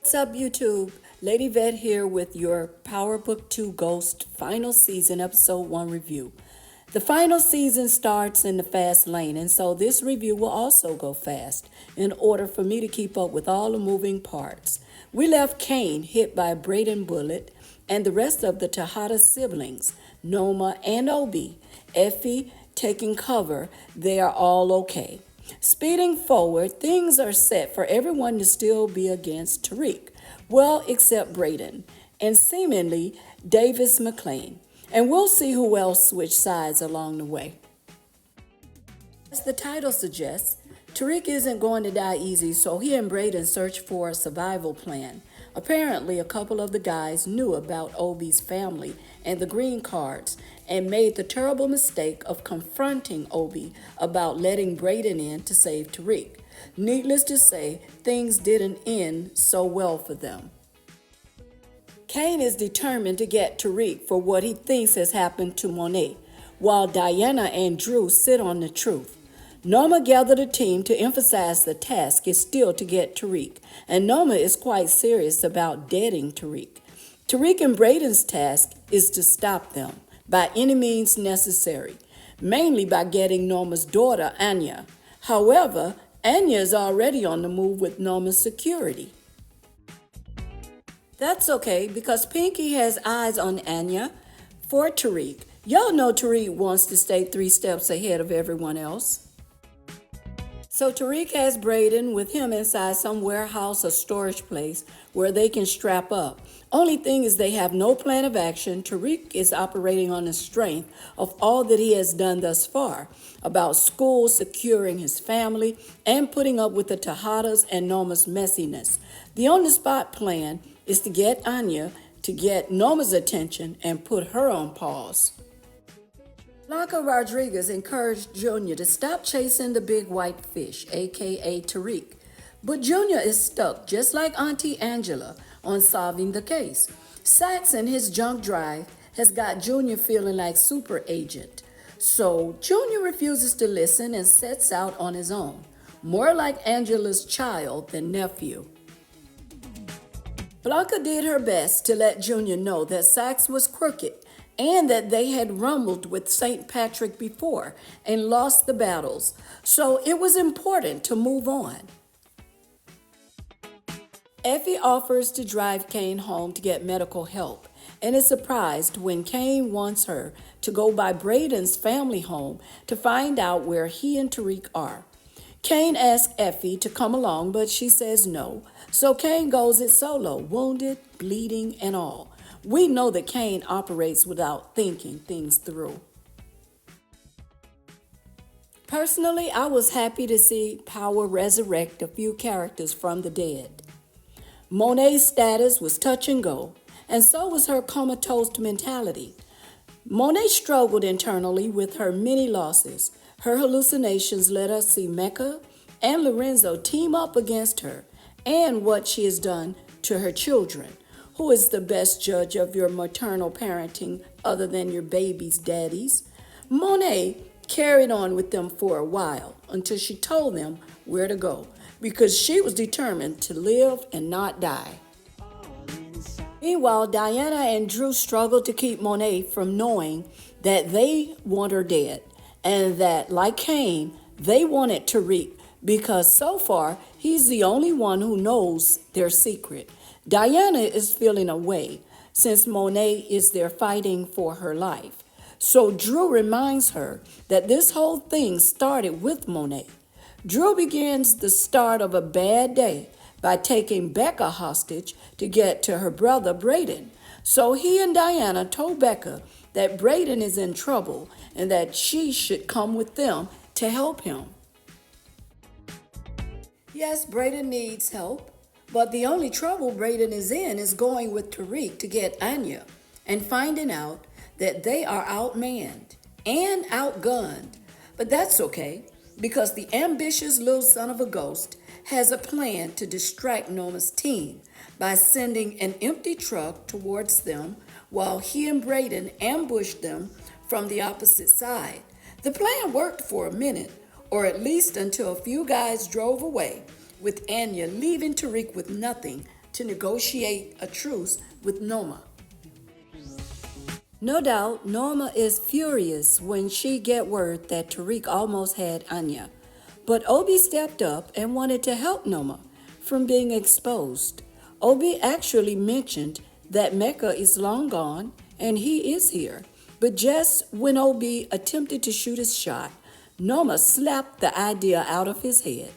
What's up, YouTube? Lady Vet here with your Power Book 2 Ghost Final Season Episode 1 review. The final season starts in the fast lane, and so this review will also go fast in order for me to keep up with all the moving parts. We left Cain hit by a Braden bullet, and the rest of the Tejada siblings, Noma and Obi, Effie taking cover. They are all okay. Speeding forward, things are set for everyone to still be against Tariq. Well, except Braden and seemingly Davis McLean. And we'll see who else switch sides along the way. As the title suggests, Tariq isn't going to die easy, so he and Braden search for a survival plan. Apparently, a couple of the guys knew about Obi's family and the green cards and made the terrible mistake of confronting Obi about letting Braden in to save Tariq. Needless to say, things didn't end so well for them. Cain is determined to get Tariq for what he thinks has happened to Monet, while Diana and Drew sit on the truth. Noma gathered a team to emphasize the task is still to get Tariq, and Noma is quite serious about deading Tariq. Tariq and Braden's task is to stop them by any means necessary, mainly by getting Noma's daughter, Anya. However, Anya is already on the move with Noma's security. That's okay, because Pinky has eyes on Anya for Tariq. Y'all know Tariq wants to stay 3 steps ahead of everyone else. So Tariq has Braden with him inside some warehouse or storage place where they can strap up. Only thing is they have no plan of action. Tariq is operating on the strength of all that he has done thus far about school, securing his family, and putting up with the Tejadas and Noma's messiness. The on-the-spot plan is to get Anya to get Noma's attention and put her on pause. Blanca Rodriguez encouraged Junior to stop chasing the big white fish, aka Tariq. But Junior is stuck, just like Auntie Angela, on solving the case. Sax and his junk drive has got Junior feeling like super agent. So Junior refuses to listen and sets out on his own, more like Angela's child than nephew. Blanca did her best to let Junior know that Sax was crooked and that they had rumbled with St. Patrick before and lost the battles, so it was important to move on. Effie offers to drive Cain home to get medical help and is surprised when Cain wants her to go by Braden's family home to find out where he and Tariq are. Cain asks Effie to come along, but she says no, so Cain goes it solo, wounded, bleeding, and all. We know that Cain operates without thinking things through. Personally, I was happy to see Power resurrect a few characters from the dead. Monet's status was touch and go, and so was her comatose mentality. Monet struggled internally with her many losses. Her hallucinations let us see Mecca and Lorenzo team up against her and what she has done to her children. Who is the best judge of your maternal parenting other than your baby's daddies? Monet carried on with them for a while until she told them where to go because she was determined to live and not die. Meanwhile, Diana and Drew struggled to keep Monet from knowing that they want her dead and that, like Cain, they wanted Tariq because so far he's the only one who knows their secret. Diana is feeling away since Monet is there fighting for her life. So Drew reminds her that this whole thing started with Monet. Drew begins the start of a bad day by taking Becca hostage to get to her brother Braden. So he and Diana told Becca that Braden is in trouble and that she should come with them to help him. Yes, Braden needs help. But the only trouble Braden is in is going with Tariq to get Anya and finding out that they are outmanned and outgunned. But that's okay, because the ambitious little son of a ghost has a plan to distract Noma's team by sending an empty truck towards them while he and Braden ambush them from the opposite side. The plan worked for a minute, or at least until a few guys drove away, with Anya leaving Tariq with nothing to to negotiate a truce with Noma. No doubt, Noma is furious when she get word that Tariq almost had Anya. But Obi stepped up and wanted to help Noma from being exposed. Obi actually mentioned that Mecca is long gone and he is here. But just when Obi attempted to shoot his shot, Noma slapped the idea out of his head.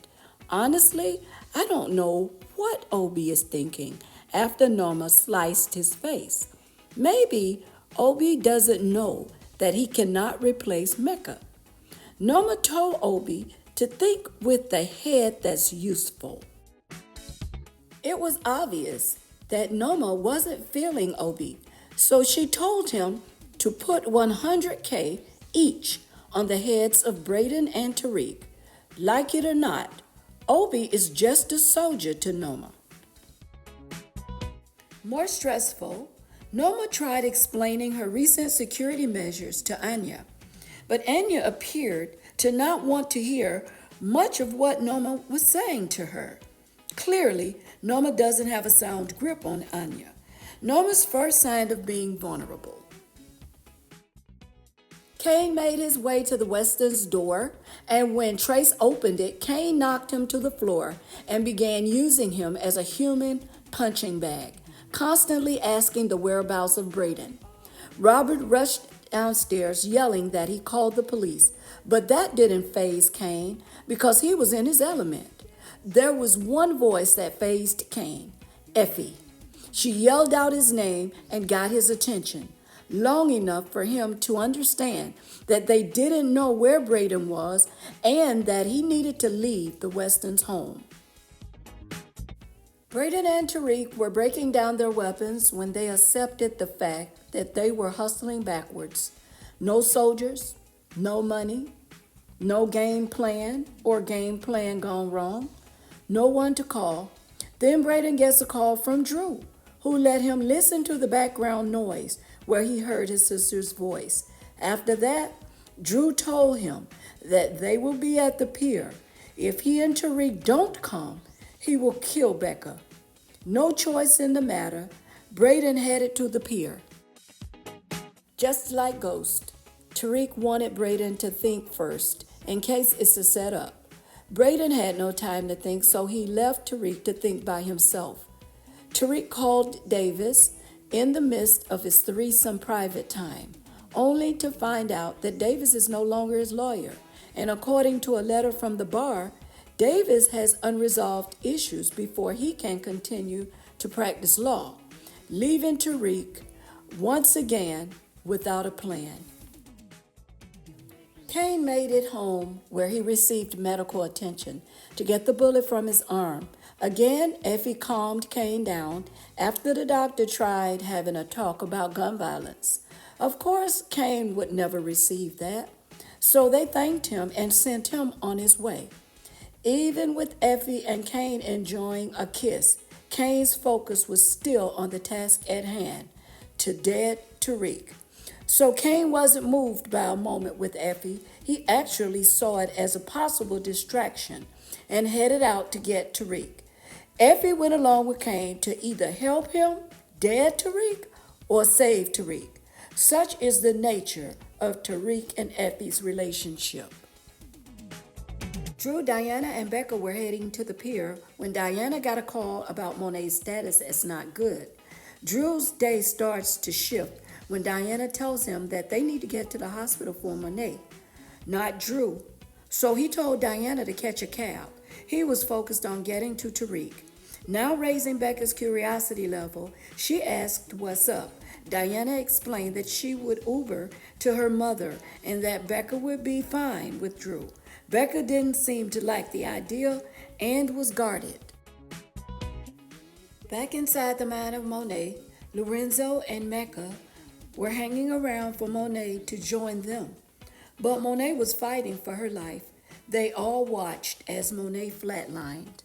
Honestly, I don't know what Obi is thinking after Noma sliced his face. Maybe Obi doesn't know that he cannot replace Mecca. Noma told Obi to think with the head that's useful. It was obvious that Noma wasn't feeling Obi, so she told him to put 100K each on the heads of Braden and Tariq. Like it or not, Obi is just a soldier to Noma. More stressful, Noma tried explaining her recent security measures to Anya, but Anya appeared to not want to hear much of what Noma was saying to her. Clearly, Noma doesn't have a sound grip on Anya. Noma's first sign of being vulnerable. Kane made his way to the Weston's door, and when Trace opened it, Kane knocked him to the floor and began using him as a human punching bag, constantly asking the whereabouts of Braden. Robert rushed downstairs yelling that he called the police, but that didn't faze Kane because he was in his element. There was one voice that fazed Kane, Effie. She yelled out his name and got his attention, long enough for him to understand that they didn't know where Braden was and that he needed to leave the Weston's home. Braden and Tariq were breaking down their weapons when they accepted the fact that they were hustling backwards. No soldiers, no money, no game plan or game plan gone wrong, no one to call. Then Braden gets a call from Drew, who let him listen to the background noise where he heard his sister's voice. After that, Drew told him that they will be at the pier. If he and Tariq don't come, he will kill Becca. No choice in the matter, Braden headed to the pier. Just like Ghost, Tariq wanted Braden to think first, in case it's a setup. Braden had no time to think, so he left Tariq to think by himself. Tariq called Davis in the midst of his threesome private time, only to find out that Davis is no longer his lawyer, and according to a letter from the bar, Davis has unresolved issues before he can continue to practice law, leaving Tariq once again without a plan. Kane made it home where he received medical attention to get the bullet from his arm. Again, Effie calmed Kane down after the doctor tried having a talk about gun violence. Of course, Kane would never receive that, so they thanked him and sent him on his way. Even with Effie and Kane enjoying a kiss, Kane's focus was still on the task at hand, to dead Tariq. So Kane wasn't moved by a moment with Effie. He actually saw it as a possible distraction and headed out to get Tariq. Effie went along with Kane to either help him, dead Tariq, or save Tariq. Such is the nature of Tariq and Effie's relationship. Drew, Diana, and Becca were heading to the pier when Diana got a call about Monet's status as not good. Drew's day starts to shift when Diana tells him that they need to get to the hospital for Monet, not Drew. So he told Diana to catch a cab. He was focused on getting to Tariq. Now raising Becca's curiosity level, she asked what's up. Diana explained that she would Uber to her mother and that Becca would be fine with Drew. Becca didn't seem to like the idea and was guarded. Back inside the mind of Monet, Lorenzo and Mecca were hanging around for Monet to join them. But Monet was fighting for her life. They all watched as Monet flatlined.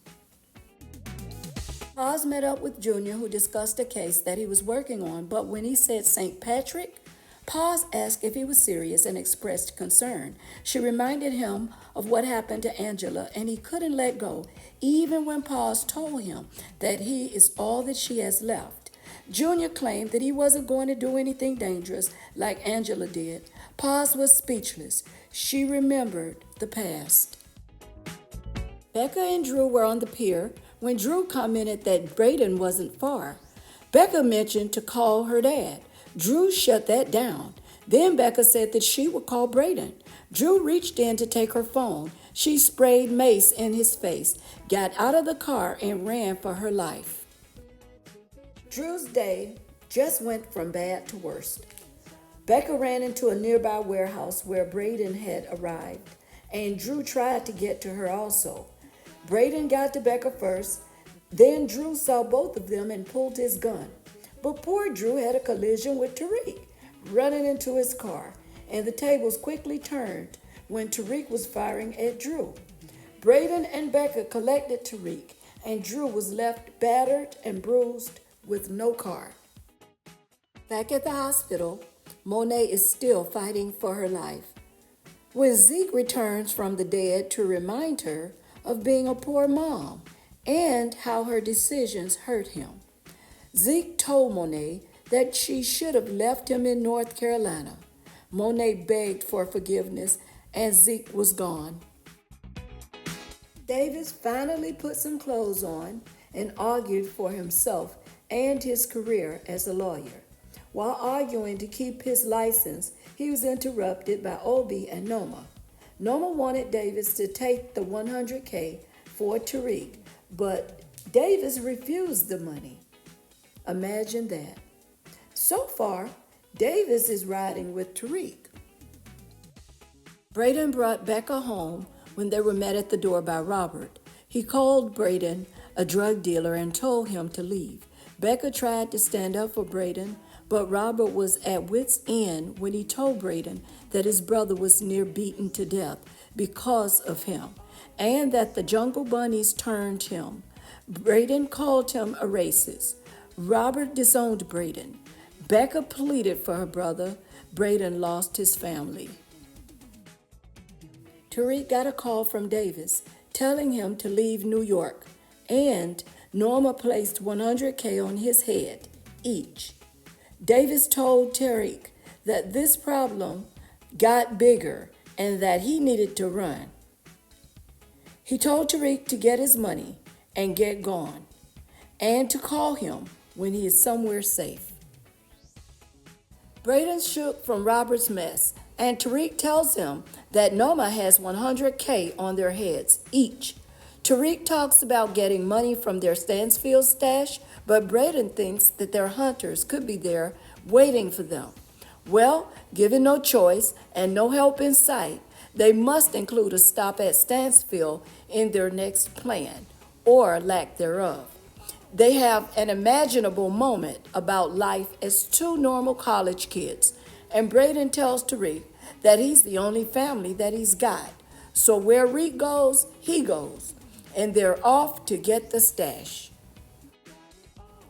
Oz met up with Junior, who discussed a case that he was working on, but when he said St. Patrick, Paz asked if he was serious and expressed concern. She reminded him of what happened to Angela, and he couldn't let go, even when Paz told him that he is all that she has left. Junior claimed that he wasn't going to do anything dangerous like Angela did. Paz was speechless. She remembered the past. Becca and Drew were on the pier when Drew commented that Braden wasn't far. Becca mentioned to call her dad. Drew shut that down. Then Becca said that she would call Braden. Drew reached in to take her phone. She sprayed mace in his face, got out of the car, and ran for her life. Drew's day just went from bad to worse. Becca ran into a nearby warehouse where Braden had arrived, and Drew tried to get to her also. Braden got to Becca first, then Drew saw both of them and pulled his gun. But poor Drew had a collision with Tariq, running into his car, and the tables quickly turned when Tariq was firing at Drew. Braden and Becca collected Tariq, and Drew was left battered and bruised with no car. Back at the hospital, Monet is still fighting for her life. When Zeke returns from the dead to remind her of being a poor mom and how her decisions hurt him. Zeke told Monet that she should have left him in North Carolina. Monet begged for forgiveness, and Zeke was gone. Davis finally put some clothes on and argued for himself and his career as a lawyer. While arguing to keep his license, he was interrupted by Obi and Noma. Noma wanted Davis to take the $100K for Tariq, but Davis refused the money. Imagine that. So far, Davis is riding with Tariq. Braden brought Becca home when they were met at the door by Robert. He called Braden a drug dealer and told him to leave. Becca tried to stand up for Braden, but Robert was at wit's end when he told Braden that his brother was near beaten to death because of him, and that the Jungle Bunnies turned him. Braden called him a racist. Robert disowned Braden. Becca pleaded for her brother. Braden lost his family. Tariq got a call from Davis telling him to leave New York, and Noma placed $100K on his head each. Davis told Tariq that this problem got bigger and that he needed to run. He told Tariq to get his money and get gone, and to call him when he is somewhere safe. Braden shook from Robert's mess, and Tariq tells him that Noma has $100K on their heads each. Tariq talks about getting money from their Stanfield stash, but Braden thinks that their hunters could be there waiting for them. Well, given no choice and no help in sight, they must include a stop at Stanfield in their next plan, or lack thereof. They have an imaginable moment about life as two normal college kids, and Braden tells Tariq that he's the only family that he's got. So where Reek goes, he goes, and they're off to get the stash.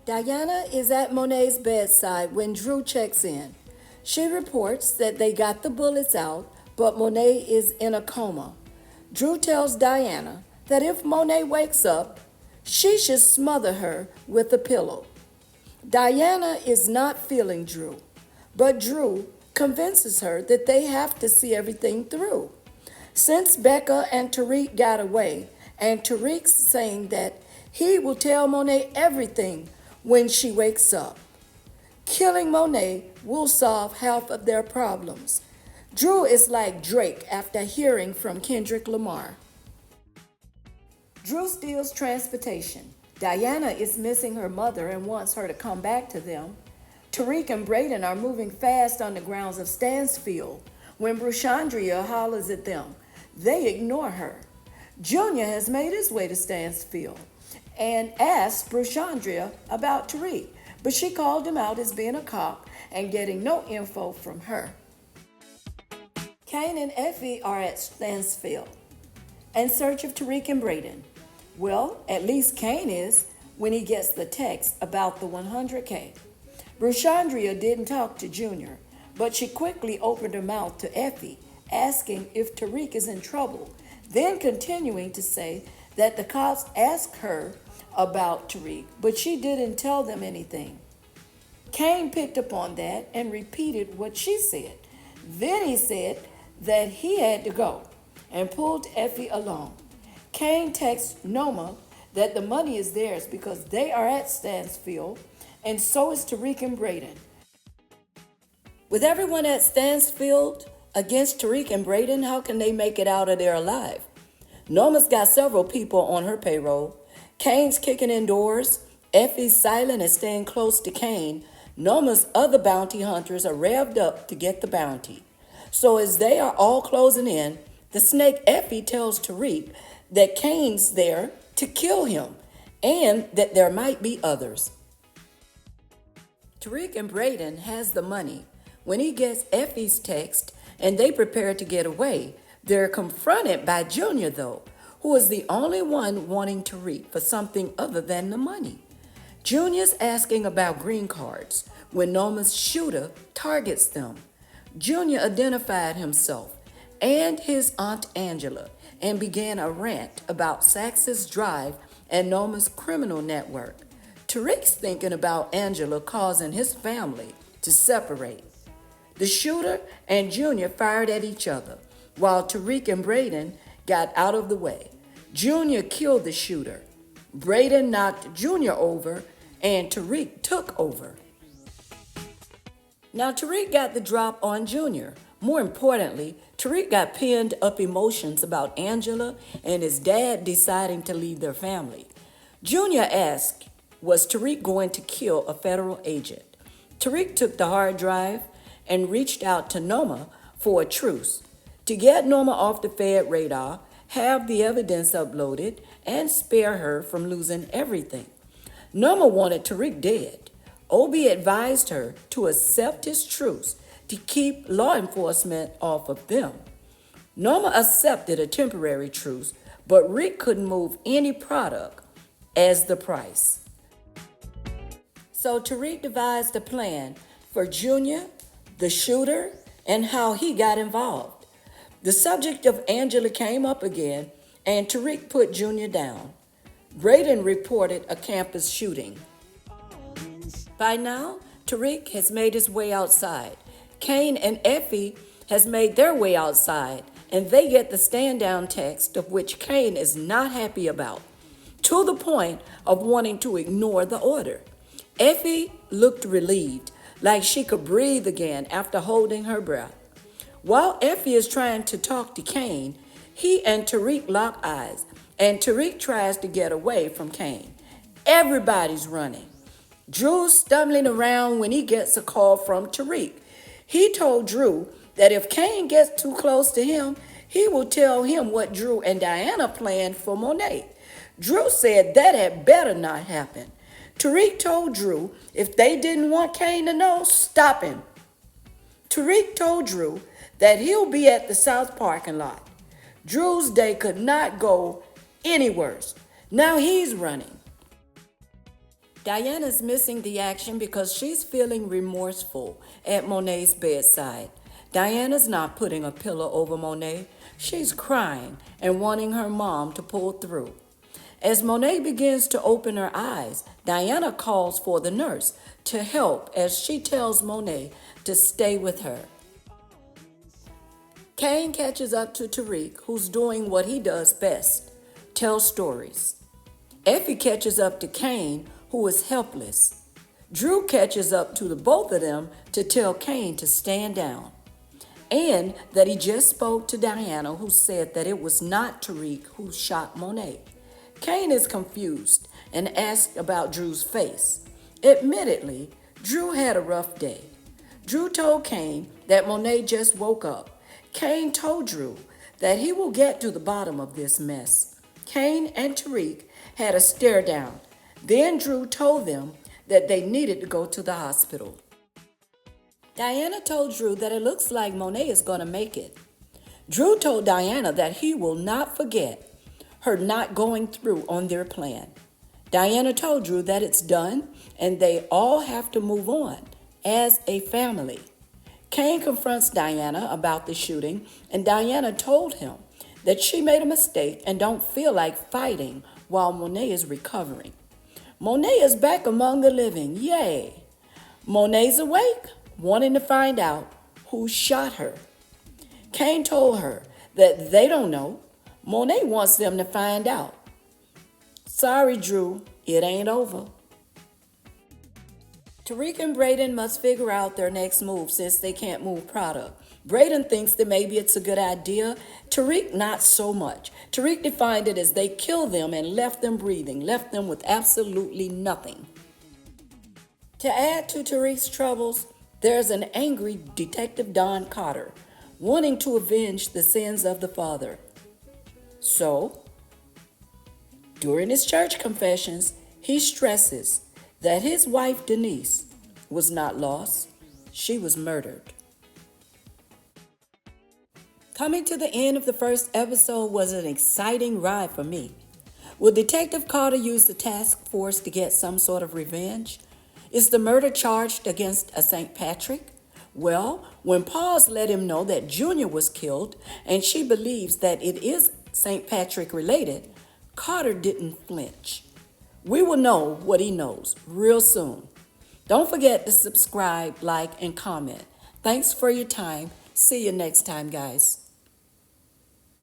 Diana is at Monet's bedside when Drew checks in. She reports that they got the bullets out, but Monet is in a coma. Drew tells Diana that if Monet wakes up, she should smother her with a pillow. Diana is not feeling Drew, but Drew convinces her that they have to see everything through. Since Becca and Tariq got away, and Tariq's saying that he will tell Monet everything when she wakes up. Killing Monet will solve half of their problems. Drew is like Drake after hearing from Kendrick Lamar. Drew steals transportation. Diana is missing her mother and wants her to come back to them. Tariq and Braden are moving fast on the grounds of Stanfield. When Brushandria hollers at them, they ignore her. Junior has made his way to Stanfield and asked Brushandria about Tariq, but she called him out as being a cop and getting no info from her. Kane and Effie are at Stanfield in search of Tariq and Braden. Well, at least Kane is when he gets the text about the $100K. Brushandria didn't talk to Junior, but she quickly opened her mouth to Effie, asking if Tariq is in trouble, then continuing to say that the cops asked her about Tariq, but she didn't tell them anything. Kane picked up on that and repeated what she said. Then he said that he had to go and pulled Effie along. Kane texts Noma that the money is theirs because they are at Stanfield, and so is Tariq and Braden. With everyone at Stanfield against Tariq and Braden, how can they make it out of there alive? Noma's got several people on her payroll. Kane's kicking indoors. Effie's silent and staying close to Kane. Noma's other bounty hunters are revved up to get the bounty. So as they are all closing in, the snake Effie tells Tariq that Kane's there to kill him and that there might be others. Tariq and Braden has the money. When he gets Effie's text and they prepare to get away, they're confronted by Junior, though, who is the only one wanting Tariq for something other than the money. Junior's asking about green cards when Noma's shooter targets them. Junior identified himself and his Aunt Angela and began a rant about Sax's drive and Noma's criminal network. Tariq's thinking about Angela causing his family to separate. The shooter and Junior fired at each other, while Tariq and Braden got out of the way. Junior killed the shooter. Braden knocked Junior over, and Tariq took over. Now, Tariq got the drop on Junior. More importantly, Tariq got pinned up emotions about Angela and his dad deciding to leave their family. Junior asked, was Tariq going to kill a federal agent? Tariq took the hard drive and reached out to Noma for a truce to get Noma off the Fed radar, have the evidence uploaded, and spare her from losing everything. Noma wanted Tariq dead. Obi advised her to accept his truce to keep law enforcement off of them. Noma accepted a temporary truce, but Rick couldn't move any product as the price. So Tariq devised a plan for Junior, the shooter, and how he got involved. The subject of Angela came up again, and Tariq put Junior down. Braden reported a campus shooting. By now, Tariq has made his way outside. Kane and Effie has made their way outside, and they get the stand-down text of which Kane is not happy about, to the point of wanting to ignore the order. Effie looked relieved, like she could breathe again after holding her breath. While Effie is trying to talk to Kane, he and Tariq lock eyes, and Tariq tries to get away from Kane. Everybody's running. Drew's stumbling around when he gets a call from Tariq. He told Drew that if Kane gets too close to him, he will tell him what Drew and Diana planned for Monet. Drew said that had better not happen. Tariq told Drew if they didn't want Kane to know, stop him. Tariq told Drew that he'll be at the South parking lot. Drew's day could not go any worse. Now he's running. Diana's missing the action because she's feeling remorseful at Monet's bedside. Diana's not putting a pillow over Monet. She's crying and wanting her mom to pull through. As Monet begins to open her eyes, Diana calls for the nurse to help as she tells Monet to stay with her. Kane catches up to Tariq, who's doing what he does best, tell stories. Effie catches up to Kane, who is helpless. Drew catches up to the both of them to tell Kane to stand down, and that he just spoke to Diana, who said that it was not Tariq who shot Monet. Kane is confused and asked about Drew's face. Admittedly, Drew had a rough day. Drew told Kane that Monet just woke up. Kane told Drew that he will get to the bottom of this mess. Kane and Tariq had a stare down. Then Drew told them that they needed to go to the hospital. Diana told Drew that it looks like Monet is going to make it. Drew told Diana that he will not forget her not going through on their plan. Diana told Drew that it's done and they all have to move on as a family. Kane confronts Diana about the shooting, and Diana told him that she made a mistake and don't feel like fighting while Monet is recovering. Monet is back among the living, yay! Monet's awake, wanting to find out who shot her. Kane told her that they don't know. Monet wants them to find out. Sorry, Drew, it ain't over. Tariq and Braden must figure out their next move since they can't move product. Braden thinks that maybe it's a good idea. Tariq, not so much. Tariq defined it as they killed them and left them breathing, left them with absolutely nothing. To add to Tariq's troubles, there's an angry Detective Don Carter wanting to avenge the sins of the father. So, during his church confessions, he stresses that his wife Denise was not lost, she was murdered. Coming to the end of the first episode was an exciting ride for me. Will Detective Carter use the task force to get some sort of revenge? Is the murder charged against a St. Patrick? Well, when Paws let him know that Junior was killed and she believes that it is St. Patrick related, Carter didn't flinch. We will know what he knows real soon. Don't forget to subscribe, like, and comment. Thanks for your time. See you next time, guys.